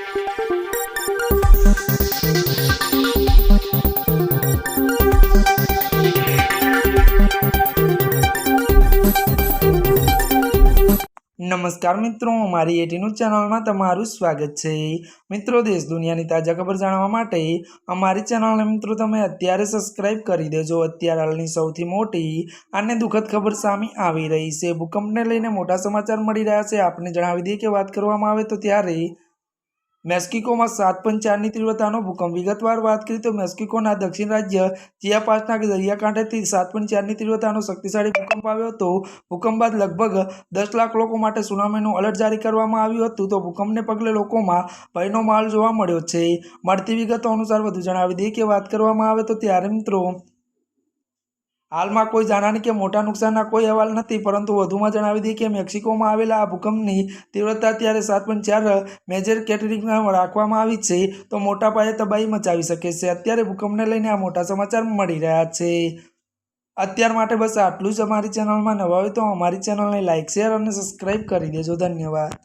नमस्कार मित्रों, अमारी एटीन्यूज चैनल में तमारुं स्वागत है। मित्रों, देश दुनियानी ताजा खबर जाणवा माटे अमारी चैनल ने मित्रों तमे अत्यारे सब्सक्राइब करी देजो। अत्यार हालनी सौथी मोटी अने दुखद खबर सामे आवी रही है। भूकंपने लईने मोटा समाचार मळी रह्या छे। आपने जणावी दीए के वात करवामां आवे तो त्यारे मेक्सिको में 7.4 की तीव्रतानो भूकंप। विगतवार बात करिए तो मेक्सिकोना दक्षिण राज्य चियापासना दरियाकांठेथी 7.4 की तीव्रतानो शक्तिशाળી भूकंप आव्यो हतो। भूकंप बाद लगभग 10 लाख लोको माटे सुनामीनुं अलर्ट जारी करवामां आव्युं हतुं। तो भूकंपने पगले लोकोमां भयनो माहोल जोवा मळ्यो छे। मळती विगतो अनुसार वधु जणावी दीए के वात करवामां आवे तो त्यारे मित्रों हाल में कोई जानी के मोटा नुकसान कोई अहवाल नहीं, परंतु वधुमां जणावी दीए कि मेक्सिको में आवेला आ भूकंपनी तीव्रता त्यारे 7.4 मेजर केटेगरीमां राखवामां आवी छे। तो मोटा पाये तबाही मचावी शके छे। अत्यारे भूकंपने लईने आ मोटा समाचार मळी रह्या छे। अत्यार माटे बस आटलुं ज। अमारी चेनल में नवा होय तो अमारी चेनल ने लाइक शेर और सब्सक्राइब करी देजो। धन्यवाद।